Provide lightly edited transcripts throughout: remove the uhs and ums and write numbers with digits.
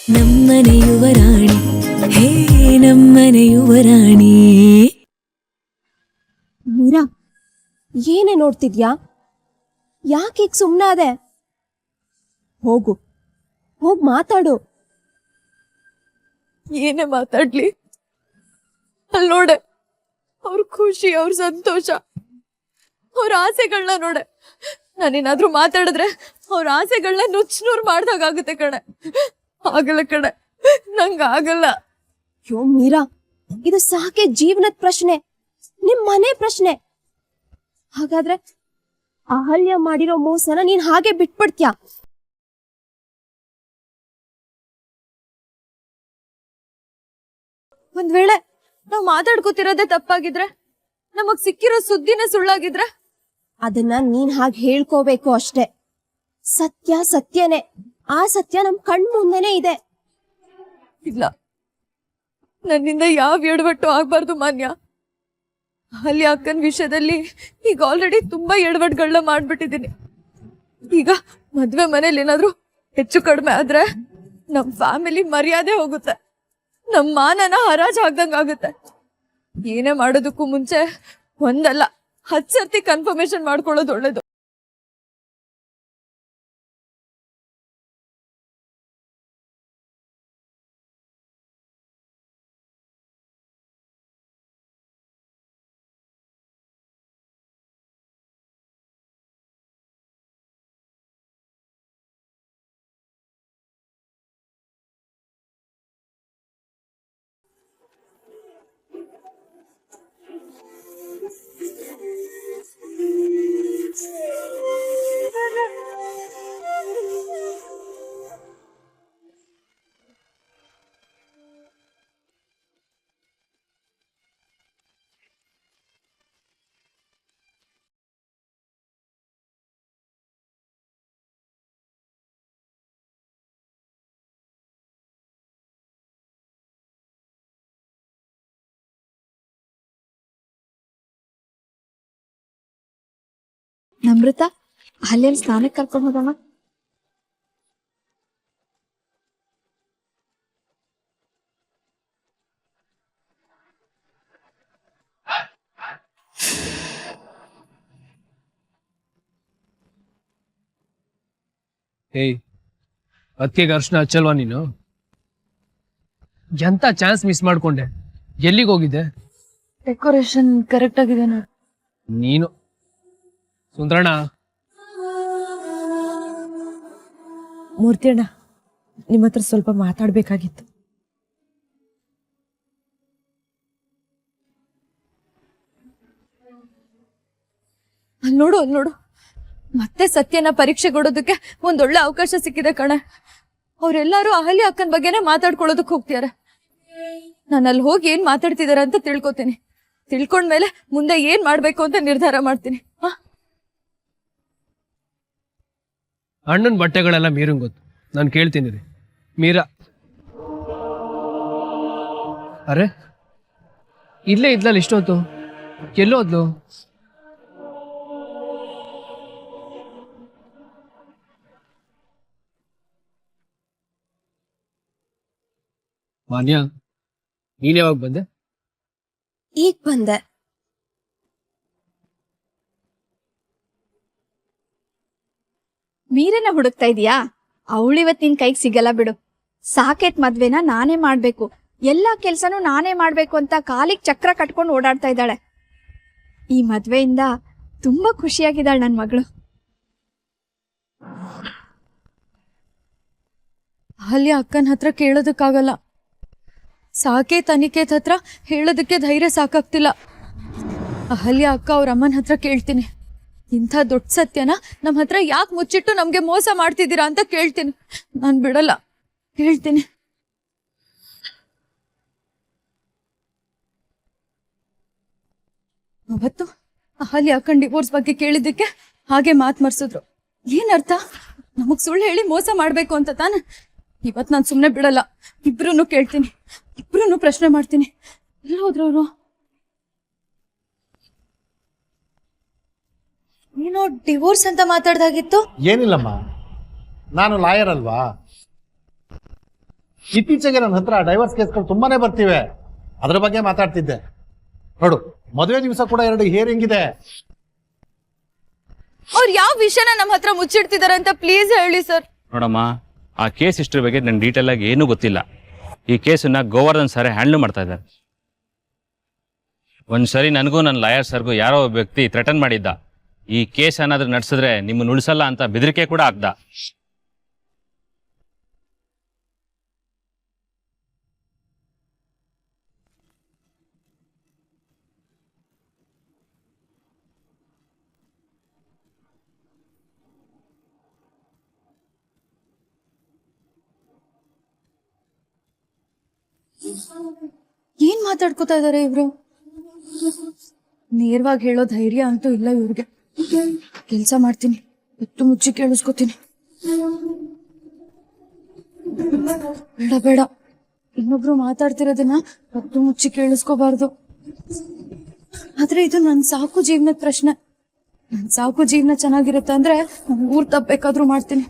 ನಮ್ಮನೆ ಯುವರಾಣಿ, ಹೇ ನಮ್ಮನೆ ಯುವರಾಣಿ. ಮೀರಾ, ಏನೇ ನೋಡ್ತಿದ್ಯಾ? ಯಾಕೆ ಸುಮ್ಮನಾದೆ? ಹೋಗು, ಹೋಗ್ ಮಾತಾಡು. ಏನೇ ಮಾತಾಡ್ಲಿ? ಅಲ್ಲಿ ನೋಡೆ, ಅವ್ರ ಖುಷಿ, ಅವ್ರ ಸಂತೋಷ, ಅವ್ರ ಆಸೆಗಳನ್ನ ನೋಡೆ. ನಾನೇನಾದ್ರೂ ಮಾತಾಡಿದ್ರೆ ಅವ್ರ ಆಸೆಗಳನ್ನ ನುಚ್ಚನೂರ್ ಮಾಡ್ದಾಗುತ್ತೆ ಕಣೆ. ಆಗಲ್ಲ ಕಣೆ, ನಂಗಾಗಲ್ಲ. ಯೋ ಮೀರಾ, ಇದು ಸಾಕೆ ಜೀವನದ ಪ್ರಶ್ನೆ, ನಿಮ್ ಮನೆ ಪ್ರಶ್ನೆ. ಹಾಗಾದ್ರೆ ಅಹಲ್ಯ ಮಾಡಿರೋ ಮೋಸನ ನೀನ್ ಹಾಗೆ ಬಿಟ್ಬಿಡ್ತ್ಯಾ? ಒಂದ್ ವೇಳೆ ನಾವ್ ಮಾತಾಡ್ಕೋತಿರೋದೇ ತಪ್ಪಾಗಿದ್ರೆ, ನಮಗ್ ಸಿಕ್ಕಿರೋ ಸುದ್ದಿನೇ ಸುಳ್ಳಾಗಿದ್ರೆ, ಅದನ್ನ ನೀನ್ ಹಾಗೆ ಹೇಳ್ಕೋಬೇಕು ಅಷ್ಟೇ. ಸತ್ಯ ಸತ್ಯನೇ, ಆ ಸತ್ಯ ನಮ್ ಕಣ್ ಮುಂದೆನೆ ಇದೆ. ಇಲ್ಲ, ನನ್ನಿಂದ ಯಾವ ಎಡವಟ್ಟು ಆಗ್ಬಾರ್ದು ಮಾನ್ಯ. ಅಲ್ಲಿ ಅಕ್ಕನ ವಿಷಯದಲ್ಲಿ ಈಗ ಆಲ್ರೆಡಿ ತುಂಬಾ ಎಡವಟ್ಗಳನ್ನ ಮಾಡ್ಬಿಟ್ಟಿದ್ದೀನಿ. ಈಗ ಮದ್ವೆ ಮನೇಲಿ ಏನಾದ್ರು ಹೆಚ್ಚು ಕಡಿಮೆ ಆದ್ರೆ ನಮ್ ಫ್ಯಾಮಿಲಿ ಮರ್ಯಾದೆ ಹೋಗುತ್ತೆ, ನಮ್ ಮಾನನ ಹರಾಜ್ ಆಗ್ದಂಗಾಗುತ್ತೆ. ಏನೇ ಮಾಡೋದಕ್ಕೂ ಮುಂಚೆ ಒಂದಲ್ಲ 10 ಸರ್ತಿ ಕನ್ಫರ್ಮೇಶನ್ ಮಾಡ್ಕೊಳ್ಳೋದು ಒಳ್ಳೇದು. ನಮೃತ, ಅಲ್ಲೇನ್ ಸ್ನಾನಕ್ಕೆ ಕರ್ಕೊಂಡು ಹೋದಮ್ಮ. ಏಯ್, ಅದಕ್ಕೆ ಅರ್ಶನ ಹಚ್ಚಲ್ವಾ ನೀನು? ಎಂತ ಚಾನ್ಸ್ ಮಿಸ್ ಮಾಡ್ಕೊಂಡೆ. ಎಲ್ಲಿಗೆ ಹೋಗಿದ್ದೆ? ಡೆಕೋರೇಷನ್ ಕರೆಕ್ಟ್ ಆಗಿದೆ ನೋಡಿ. ನೀನು ಸುಂದರಣ್ಣ, ಮೂರ್ತಿ ಅಣ್ಣ, ನಿಮ್ಮ ಹತ್ರ ಸ್ವಲ್ಪ ಮಾತಾಡ್ಬೇಕಾಗಿತ್ತು. ಅಲ್ಲಿ ನೋಡು, ಅಲ್ಲಿ ನೋಡು, ಮತ್ತೆ ಸತ್ಯನ ಪರೀಕ್ಷೆ ಕೊಡೋದಕ್ಕೆ ಒಂದೊಳ್ಳೆ ಅವಕಾಶ ಸಿಕ್ಕಿದೆ ಕಣೆ. ಅವರೆಲ್ಲರೂ ಅಹಲ್ಯ ಅಕ್ಕನ ಬಗ್ಗೆನೆ ಮಾತಾಡ್ಕೊಳ್ಳೋದಕ್ಕೆ ಹೋಗ್ತಿದಾರೆ. ನಾನು ಅಲ್ಲಿ ಹೋಗಿ ಏನ್ ಮಾತಾಡ್ತಿದಾರೆ ಅಂತ ತಿಳ್ಕೊತೀನಿ. ತಿಳ್ಕೊಂಡ್ಮೇಲೆ ಮುಂದೆ ಏನ್ ಮಾಡ್ಬೇಕು ಅಂತ ನಿರ್ಧಾರ ಮಾಡ್ತೀನಿ. ಅಣ್ಣನ ಬಟ್ಟೆಗಳೆಲ್ಲ ಮೀರಂಗ್ ಗೊತ್ತು, ನಾನು ಕೇಳ್ತೀನಿ ರೀ. ಮೀರಾ ಅರೆ, ಇಲ್ಲೇ ಇದ್ಲಲ್ಲ ಇಷ್ಟೊತ್ತು, ಎಲ್ಲೋದ್ಲು? ಮಾನ್ಯ, ನೀನ್ ಯಾವಾಗ ಬಂದೆ? ಈಗ ಬಂದೆ. ಮೀರನ್ನ ಹುಡುಕ್ತಾ ಇದೀಯಾ? ಅವಳಿವತ್ ನಿನ್ ಕೈಗೆ ಸಿಗಲ್ಲ ಬಿಡು. ಸಾಕೇತ್ ಮದ್ವೆನ ನಾನೇ ಮಾಡ್ಬೇಕು, ಎಲ್ಲಾ ಕೆಲ್ಸನೂ ನಾನೇ ಮಾಡ್ಬೇಕು ಅಂತ ಕಾಲಿಗೆ ಚಕ್ರ ಕಟ್ಕೊಂಡು ಓಡಾಡ್ತಾ ಇದ್ದಾಳೆ. ಈ ಮದ್ವೆಯಿಂದ ತುಂಬಾ ಖುಷಿಯಾಗಿದ್ದಾಳೆ ನನ್ ಮಗಳು. ಅಹಲ್ಯ ಅಕ್ಕನ ಹತ್ರ ಕೇಳೋದಕ್ಕಾಗಲ್ಲ, ಸಾಕೇತ್ ಅನಿಕೇತ್ ಹತ್ರ ಹೇಳೋದಕ್ಕೆ ಧೈರ್ಯ ಸಾಕಾಗ್ತಿಲ್ಲ. ಅಹಲ್ಯ ಅಕ್ಕ ಅವ್ರ ಅಮ್ಮನ ಹತ್ರ ಕೇಳ್ತೀನಿ. ಇಂಥ ದೊಡ್ಡ ಸತ್ಯನ ನಮ್ಮ ಹತ್ರ ಯಾಕೆ ಮುಚ್ಚಿಟ್ಟು ನಮ್ಗೆ ಮೋಸ ಮಾಡ್ತಿದ್ದೀರಾ ಅಂತ ಕೇಳ್ತೀನಿ. ನಾನ್ ಬಿಡಲ್ಲ, ಕೇಳ್ತೀನಿ. ಅವತ್ತು ಅಹಲ್ಯ ಅಕ್ಕನ್ ಡಿವೋರ್ಸ್ ಬಗ್ಗೆ ಕೇಳಿದ್ದಕ್ಕೆ ಹಾಗೆ ಮಾತ್ ಮರ್ಸಿದ್ರು. ಏನರ್ಥ? ನಮಗ್ ಸುಳ್ಳು ಹೇಳಿ ಮೋಸ ಮಾಡ್ಬೇಕು ಅಂತ ತಾನೆ? ಇವತ್ ನಾನ್ ಸುಮ್ನೆ ಬಿಡಲ್ಲ, ಇಬ್ರು ಕೇಳ್ತೀನಿ, ಇಬ್ರು ಪ್ರಶ್ನೆ ಮಾಡ್ತೀನಿ. ಎಲ್ಲ ಹೋದ್ರವ್ರು? ನೀನು ಡಿವೋರ್ಸ್ ಅಂತ ಮಾತಾಡ್ದಾಗಿತ್ತು. ಏನಿಲ್ಲಮ್ಮ, ನಾನು ಲಾಯರ್ ಅಲ್ವಾ. ಇತ್ತೀಚೆಗೆ ನನ್ನ ಹತ್ರ ಡೈವರ್ಸ್ ಕೇಸ್ಗಳು ತುಂಬಾನೇ ಬರ್ತಿವೆ, ಅದ್ರ ಬಗ್ಗೆ ಮಾತಾಡ್ತಿದ್ದೆ. ನೋಡು, ಮದುವೆ ದಿವಸ ಕೂಡ 2 ಹಿಯರಿಂಗ್ ಇದೆ. ಅವ್ರು ಯಾವ ವಿಷಯನ ನಮ್ಮ ಹತ್ರ ಮುಚ್ಚಿಡ್ತಿದಾರೆ ಅಂತ ಪ್ಲೀಸ್ ಹೇಳಿ ಸರ್. ನೋಡಮ್ಮ, ಆ ಕೇಸ್ ಹಿಸ್ಟ್ರಿ ಬಗ್ಗೆ ನನ್ನ ಡೀಟೇಲ್ ಆಗಿ ಏನೂ ಗೊತ್ತಿಲ್ಲ. ಈ ಕೇಸನ್ನ ಗೋವರ್ಧನ್ ಸರ್ ಹ್ಯಾಂಡಲ್ ಮಾಡ್ತಾ ಇದ್ದಾರೆ. ಒಂದ್ಸರಿ ನನಗೂ ನನ್ನ ಲಾಯರ್ ಸರ್ಗೂ ಯಾರೋ ಒಬ್ಬ ವ್ಯಕ್ತಿ ಥ್ರೆಟನ್ ಮಾಡಿದ್ದ, ಈ ಕೇಸ್ ಏನಾದ್ರೂ ನಡೆಸಿದ್ರೆ ನಿಮ್ಮನ್ನು ಉಳಿಸಲ್ಲ ಅಂತ ಬೆದರಿಕೆ ಕೂಡ ಆಗ್ದ. ಏನ್ ಮಾತಾಡ್ಕೋತಾ ಇದಾರೆ ಇವ್ರು? ನೇರವಾಗಿ ಹೇಳೋ ಧೈರ್ಯ ಅಂತೂ ಇಲ್ಲ ಇವ್ರಿಗೆ. ಕೆಲ್ಸ ಮಾಡ್ತೀನಿ, ಇತ್ತು ಮುಚ್ಚಿ ಕೇಳಿಸ್ಕೊತೀನಿ. ಬೇಡ ಬೇಡ, ಇನ್ನೊಬ್ರು ಮಾತಾಡ್ತಿರೋದನ್ನ ಹೊತ್ತು ಮುಚ್ಚಿ ಕೇಳಿಸ್ಕೋಬಾರ್ದು. ಆದ್ರೆ ಇದು ನನ್ ಸಾಕು ಜೀವನದ ಪ್ರಶ್ನೆ. ನನ್ ಸಾಕು ಜೀವನ ಚೆನ್ನಾಗಿರುತ್ತೆ ಅಂದ್ರೆ ನಾನು ಊರ್ ತಪ್ಪಬೇಕಾದ್ರೂ ಮಾಡ್ತೀನಿ.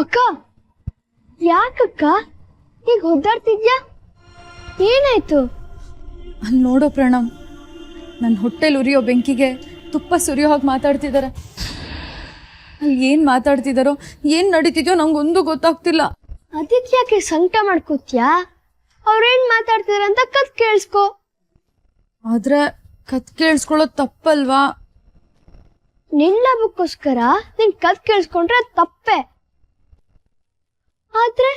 ಅಕ್ಕ, ಯಾಕಕ್ಕ ಈಗ ಒದ್ದಾಡ್ತಿದ್ಯಾ? ಏನಾಯ್ತು? ಅಲ್ಲಿ ನೋಡೋ ಪ್ರಣಮ್, ನನ್ನ ಹೊಟ್ಟೆಲ್ ಉರಿಯೋ ಬೆಂಕಿಗೆ ತುಪ್ಪ ಸುರಿಯೋ ಹಾಗೆ ಮಾತಾಡ್ತಿದ್ದಾರೆ. ಅಲ್ಲಿ ಏನ್ ಮಾತಾಡ್ತಿದಾರೋ ಏನ್ ನಡೀತಿದ್ಯೋ ನಂಗೊಂದು ಗೊತ್ತಾಗ್ತಿಲ್ಲ. ಅದಕ್ಕೆ ಯಾಕೆ ಸಂಕಟ ಮಾಡ್ಕೋತ್ಯಾ? ಅವ್ರೇನ್ ಮಾತಾಡ್ತಿದಾರೆ ಅಂತ ಕತ್ ಕೇಳಿಸ್ಕೊ. ಆದ್ರೆ ಕತ್ ಕೇಳಿಸ್ಕೊಳ್ಳೋದು ತಪ್ಪಲ್ವಾ? ನಿನ್ನ ಲಾಭಕ್ಕೋಸ್ಕರ ನೀನ್ ಕತ್ ಕೇಳಿಸ್ಕೊಂಡ್ರೆ ತಪ್ಪೆ. ಆದ್ರೆ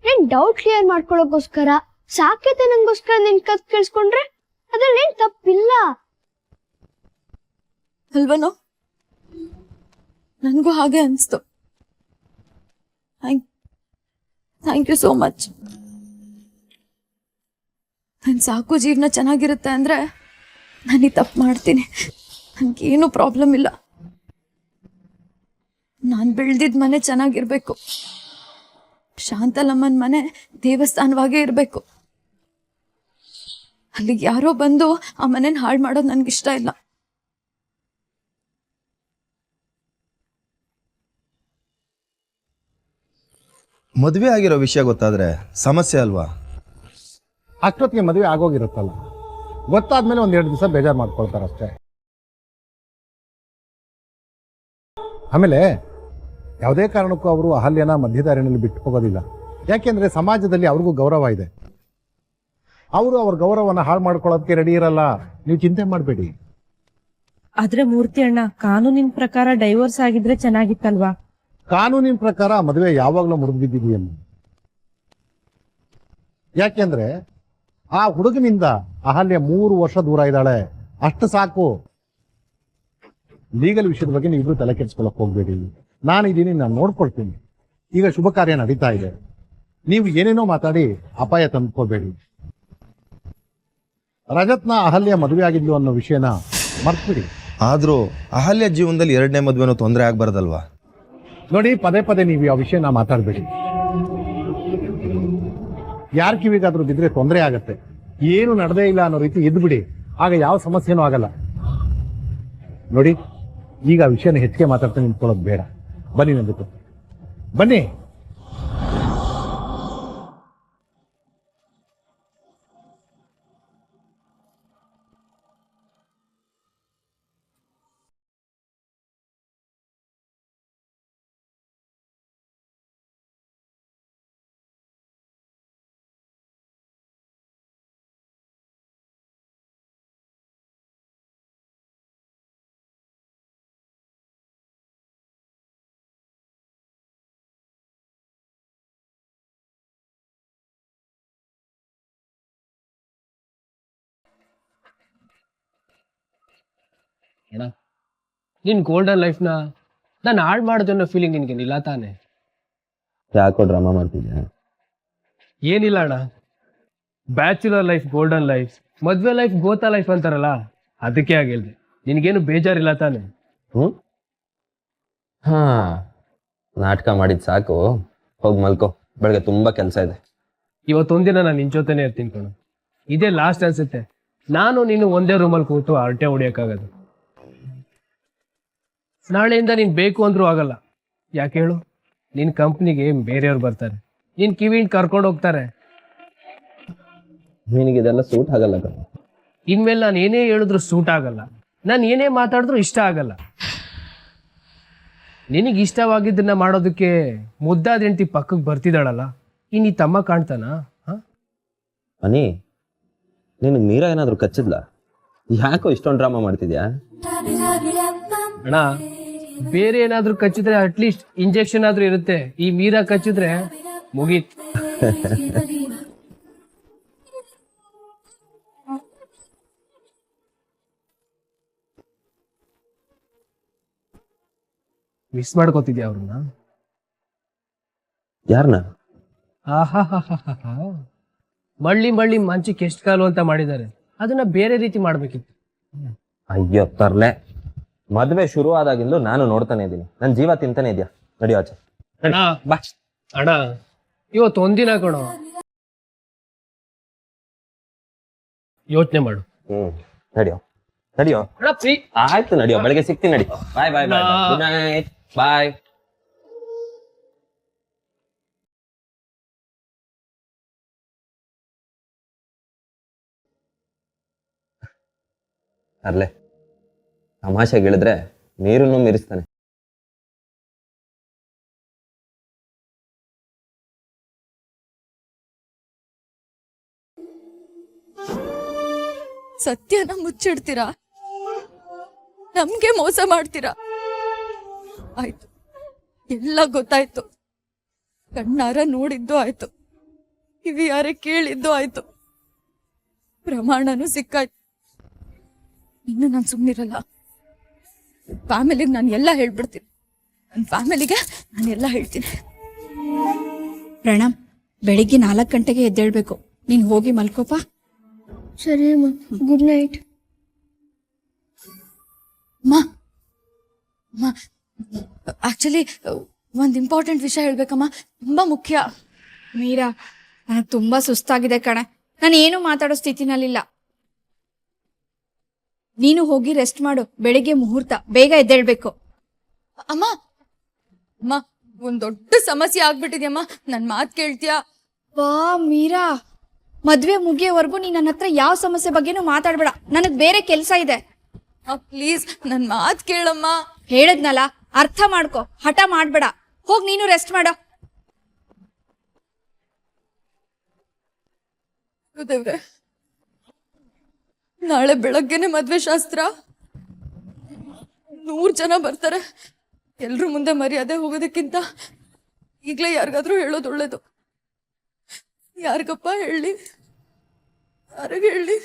ನೀನ್ ಡೌಟ್ ಕ್ಲಿಯರ್ ಮಾಡ್ಕೊಳ್ಳೋಕೋಸ್ಕರ, ಸಾಕೇತ ನಂಗೋಸ್ಕರ ನಿನ್ ಕತ್ ಕೇಳಿಸ್ಕೊಂಡ್ರೆ ಅದ್ರಲ್ಲಿ ಏನ್ ತಪ್ಪಿಲ್ಲ ಅಲ್ವನೋ? ನನಗೂ ಹಾಗೆ ಅನಿಸ್ತು. Thank you so much. ನನ್ನ ಸಾಕು ಜೀವನ ಚೆನ್ನಾಗಿರುತ್ತೆ ಅಂದ್ರೆ ನಾನು ತಪ್ಪು ಮಾಡ್ತೀನಿ, ನನಗೇನು ಪ್ರಾಬ್ಲಮ್ ಇಲ್ಲ. ನಾನು ಬೆಳೆದಿದ್ದ ಮನೆ ಚೆನ್ನಾಗಿರ್ಬೇಕು, ಶಾಂತಲಮ್ಮನ ಮನೆ ದೇವಸ್ಥಾನವಾಗೇ ಇರಬೇಕು. ಅಲ್ಲಿಗೆ ಯಾರೋ ಬಂದು ಆ ಮನೇನ ಹಾಳು ಮಾಡೋದು ನನಗಿಷ್ಟ ಇಲ್ಲ. ಮದುವೆ ಆಗಿರೋ ವಿಷಯ ಗೊತ್ತಾದ್ರೆ ಸಮಸ್ಯೆ ಅಲ್ವಾ? ಅಷ್ಟೊತ್ತಿಗೆ ಮದುವೆ ಆಗೋಗಿರುತ್ತಲ್ಲ, ಗೊತ್ತಾದ್ಮೇಲೆ 1-2 ದಿವಸ ಬೇಜಾರು ಮಾಡ್ಕೊಳ್ತಾರಷ್ಟೇ. ಆಮೇಲೆ ಯಾವುದೇ ಕಾರಣಕ್ಕೂ ಅವರು ಅಹಲ್ಯನ ಮಧ್ಯದಾರಿನಲ್ಲಿ ಬಿಟ್ಟು ಹೋಗೋದಿಲ್ಲ. ಯಾಕೆಂದ್ರೆ ಸಮಾಜದಲ್ಲಿ ಅವ್ರಿಗೂ ಗೌರವ ಇದೆ. ಅವರು ಅವ್ರ ಗೌರವನ ಹಾಳು ಮಾಡ್ಕೊಳ್ಳೋದಕ್ಕೆ ರೆಡಿ ಇರಲ್ಲ. ನೀವು ಚಿಂತೆ ಮಾಡಬೇಡಿ. ಆದ್ರೆ ಮೂರ್ತಿ ಅಣ್ಣ, ಕಾನೂನಿನ ಪ್ರಕಾರ ಡೈವೋರ್ಸ್ ಆಗಿದ್ರೆ ಚೆನ್ನಾಗಿತ್ತಲ್ವಾ? ಕಾನೂನಿನ ಪ್ರಕಾರ ಮದುವೆ ಯಾವಾಗಲೂ ಮುರಿದ್ಬಿದ್ದಿದೆಯಲ್ಲ. ಯಾಕೆಂದ್ರೆ ಆ ಹುಡುಗನಿಂದ ಅಹಲ್ಯ 3 ವರ್ಷ ದೂರ ಇದ್ದಾಳೆ, ಅಷ್ಟು ಸಾಕು. ಲೀಗಲ್ ವಿಷಯದ ಬಗ್ಗೆ ನೀವು ತಲೆ ಕೆಡಿಸ್ಕೊಳ್ಳೋಕೆ ಹೋಗ್ಬೇಡಿ. ನಾನಿದ್ದೀನಿ, ನಾನು ನೋಡ್ಕೊಳ್ತೀನಿ. ಈಗ ಶುಭ ಕಾರ್ಯ ನಡೀತಾ ಇದೆ, ನೀವು ಏನೇನೋ ಮಾತಾಡಿ ಅಪಾಯ ತಂದ್ಕೋಬೇಡಿ. ರಜತ್ನ ಅಹಲ್ಯ ಮದುವೆ ಆಗಿದ್ಲು ಅನ್ನೋ ವಿಷಯನ ಮರ್ತ್ಬಿಡಿ. ಆದ್ರೂ ಅಹಲ್ಯ ಜೀವನದಲ್ಲಿ 2ನೇ ಮದುವೆನೂ ತೊಂದರೆ ಆಗ್ಬಾರ್ದಲ್ವಾ? ನೋಡಿ, ಪದೇ ಪದೇ ನೀವು ಆ ವಿಷಯನ ಮಾತಾಡಬೇಡಿ. ಯಾರ ಕಿವಿಗಾದ್ರೂ ಬಿದ್ರೆ ತೊಂದರೆ ಆಗತ್ತೆ. ಏನು ನಡೆದೇ ಇಲ್ಲ ಅನ್ನೋ ರೀತಿ ಇದ್ಬಿಡಿ, ಆಗ ಯಾವ ಸಮಸ್ಯೆನೂ ಆಗಲ್ಲ. ನೋಡಿ, ಈಗ ಆ ವಿಷಯನ ಹೆಚ್ಚಿಗೆ ಮಾತಾಡ್ತಾ ನಿಂತ್ಕೊಳ್ಳೋದು ಬೇಡ. ಬನ್ನಿ, ನನ್ನ ಜೊತೆ ಬನ್ನಿ. ಅಣ್ಣ, ನಿನ್ ಗೋಲ್ಡನ್ ಲೈಫ್ನ ನಾನು ಹಾಳು ಮಾಡೋದು ಅನ್ನೋ ಫೀಲಿಂಗ್ ನಿನ್ಗೇನಿಲ್ಲ ತಾನೆ? ಯಾಕೋ ಡ್ರಾಮಾ ಮಾಡ್ತಿದ್ಯಾ? ಏನಿಲ್ಲ ಅಣ್ಣ, ಬ್ಯಾಚುಲರ್ ಲೈಫ್ ಗೋಲ್ಡನ್ ಲೈಫ್, ಮದ್ವೆ ಲೈಫ್ ಗೋತಾ ಲೈಫ್ ಅಂತಾರಲ್ಲ, ಅದಕ್ಕೆ ಆಗಿಲ್ದೆ. ನಿನಗೇನು ಬೇಜಾರಿಲ್ಲ ತಾನೆ? ಹ್ಞೂ ಹಾಂ, ನಾಟಕ ಮಾಡಿದ್ದು ಸಾಕು, ಹೋಗಿ ಮಲ್ಕೋ, ಬೆಳಗ್ಗೆ ತುಂಬ ಕೆಲಸ ಇದೆ. ಇವತ್ತೊಂದಿನ ನಾನು ನಿನ್ ಜೊತೆನೇ ಇರ್ತೀನಿ ಕಣೋ. ಇದೇ ಲಾಸ್ಟ್ ಅನ್ಸುತ್ತೆ ನಾನು ನೀನು ಒಂದೇ ರೂಮಲ್ಲಿ ಕೂತು ಹರಟೆ ಹೊಡಿಯೋಕ್ಕಾಗೋದು. ನಾಳೆಯಿಂದ ನೀನು ಬೇಕು ಅಂದ್ರೂ ಆಗಲ್ಲ. ಯಾಕೆ ಹೇಳು? ನಿನ್ನ ಕಂಪ್ನಿಗೆ ಬೇರೆಯವ್ರು ಬರ್ತಾರೆ, ನಿನ್ನ ಕಿವಿನ ಕರ್ಕೊಂಡು ಹೋಗ್ತಾರೆ. ನಿನಗಿದೆಲ್ಲ ಸೂಟ್ ಆಗಲ್ಲ ಕಣ. ಇನ್ಮೇಲೆ ನಾನು ಏನೇ ಹೇಳಿದ್ರು ಸೂಟ್ ಆಗಲ್ಲ, ನಾನು ಏನೇ ಮಾತಾಡಿದ್ರು ಇಷ್ಟ ಆಗಲ್ಲ. ನಿನಗೆ ಇಷ್ಟವಾಗಿದ್ದನ್ನ ಮಾಡೋದಕ್ಕೆ ಮುದ್ದಾದ ಹೆಂಡತಿ ಪಕ್ಕಕ್ಕೆ ಬರ್ತಿದ್ದಾಳಲ್ಲ, ಇನ್ನು ಈ ತಮ್ಮ ಕಾಣ್ತಾನ? ಅನಿ, ನಿನಗೆ ಮೀರಾ ಏನಾದರೂ ಕಚ್ಚಿದ್ಲ? ಯಾಕೋ ಇಷ್ಟೊಂದು ಡ್ರಾಮಾ ಮಾಡ್ತಿದ್ಯಾ? ಅಣ್ಣ, ಬೇರೆ ಏನಾದ್ರೂ ಕಚ್ಚಿದ್ರೆ ಅಟ್ಲೀಸ್ಟ್ ಇಂಜೆಕ್ಷನ್ ಆದ್ರೂ ಇರುತ್ತೆ. ಈ ಮೀರಾ ಕಚ್ಚಿದ್ರೆ ಮುಗೀತ್. ಮಿಸ್ ಮಾಡ್ಕೋತಿದ್ಯಾ ಅವ್ರನ್ನ? ಯಾರನ್ನ? ಆಹಾಹಾಹಾಹಾ. ಮಳ್ಳಿ ಮಳ್ಳಿ ಮಂಚಕ್ಕೆ ಎಷ್ಟು ಕಾಲು ಅಂತ ಮಾಡಿದ್ದಾರೆ, ಅದನ್ನ ಬೇರೆ ರೀತಿ ಮಾಡ್ಬೇಕಿತ್ತು. ಅಯ್ಯೋ ತರ್ಲೆ, ಮದುವೆ ಶುರು ಆದಾಗಿಂದು ನಾನು ನೋಡ್ತಾನೆ ಇದ್ದೀನಿ, ನನ್ನ ಜೀವ ತಿಂತಾನೆ ಇದೆಯಾ. ನಡಿಯೋ ಆಚೆ. ಅಣ್ಣ ಬಾ. ಅಣ್ಣ, ಇವತ್ತು ಒಂದಿನ ಕಣೋ, ಯೋಚನೆ ಮಾಡು. ನಡಿಯೋ ನಡಿಯೋ. ಅಣ್ಣ ಪ್ರೀ ಆಯ್ತು ನಡಿಯೋ, ಬೆಳಗ್ಗೆ ಸಿಗ್ತೀನಿ, ನಡಿ. ಬಾಯ್ ಬಾಯ್ ಬಾಯ್. Good night. ಬಾಯ್. ಅರ್ಲೆ, ತಮಾಷೆಗೆ ಹೇಳಿದ್ರೆ ನೀರನ್ನು ಮೀರಿಸ್ತಾನೆ. ಸತ್ಯನ ಮುಚ್ಚಿಡ್ತೀರಾ, ನಮ್ಗೆ ಮೋಸ ಮಾಡ್ತೀರಾ. ಆಯ್ತು, ಎಲ್ಲ ಗೊತ್ತಾಯ್ತು. ಕಣ್ಣಾರ ನೋಡಿದ್ದು ಆಯ್ತು, ಕಿವಿಯಾರ ಕೇಳಿದ್ದು ಆಯ್ತು, ಪ್ರಮಾಣನೂ ಸಿಕ್ಕಾಯ್ತು. ಇನ್ನು ನಾನು ಸುಮ್ಮನಿರಲ್ಲ. ಫ್ಯಾಮಿಲಿಗೆ ನಾನು ಎಲ್ಲ ಹೇಳ್ಬಿಡ್ತೀನಿ. ನನ್ನ ಫ್ಯಾಮಿಲಿಗೆ ನಾನು ಎಲ್ಲ ಹೇಳ್ತೀನಿ. ಪ್ರಣಮ್, ಬೆಳಿಗ್ಗೆ 4 ಗಂಟೆಗೆ ಎದ್ದೇಳ್ಬೇಕು. ನೀನ್ ಹೋಗಿ ಮಲ್ಕೋಪ. ಸರಿ ಅಮ್ಮ, ಗುಡ್ ನೈಟ್. ಆಕ್ಚುಲಿ ಒಂದು ಇಂಪಾರ್ಟೆಂಟ್ ವಿಷಯ ಹೇಳ್ಬೇಕಮ್ಮ, ತುಂಬಾ ಮುಖ್ಯ. ಮೀರಾ, ನನಗೆ ತುಂಬಾ ಸುಸ್ತಾಗಿದೆ ಕಣೆ, ನಾನು ಏನು ಮಾತಾಡೋ ಸ್ಥಿತಿನಲ್ಲಿಲ್ಲ. ನೀನು ಹೋಗಿ ರೆಸ್ಟ್ ಮಾಡು, ಬೆಳಿಗ್ಗೆ ಮುಹೂರ್ತ, ಬೇಗ ಎದ್ದೇಳ್ಬೇಕು. ಅಮ್ಮ ಅಮ್ಮ, ಒಂದ್ ದೊಡ್ಡ ಸಮಸ್ಯೆ ಆಗ್ಬಿಟ್ಟಿದ್ಯಮ್ಮ, ನನ್ ಮಾತ್ ಕೇಳ್ತೀಯಾ? ವಾ ಮೀರಾ, ಮದ್ವೆ ಮುಗಿಯೋವರೆಗೂ ನೀನ್ ನನ್ನ ಹತ್ರ ಯಾವ ಸಮಸ್ಯೆ ಬಗ್ಗೆನೂ ಮಾತಾಡ್ಬೇಡ, ನನಗ್ ಬೇರೆ ಕೆಲ್ಸ ಇದೆ. ಪ್ಲೀಸ್ ನನ್ ಮಾತ್ ಕೇಳಮ್ಮ. ಹೇಳದ್ನಲ್ಲ, ಅರ್ಥ ಮಾಡ್ಕೊ, ಹಠ ಮಾಡ್ಬೇಡ. ಹೋಗ್ ನೀನು ರೆಸ್ಟ್ ಮಾಡು. ದೇವ್ರೆ, ನಾಳೆ ಬೆಳಗ್ಗೆನೆ ಮದ್ವೆ ಶಾಸ್ತ್ರ. 100 ಜನ ಬರ್ತಾರೆ. ಎಲ್ರು ಮುಂದೆ ಮರ್ಯಾದೆ ಹೋಗೋದಕ್ಕಿಂತ ಈಗ್ಲೇ ಯಾರಿಗಾದ್ರೂ ಹೇಳೋದು ಒಳ್ಳೇದು. ಯಾರಿಗಪ್ಪ ಹೇಳಿ, ಯಾರಿಗೆ ಹೇಳಿ?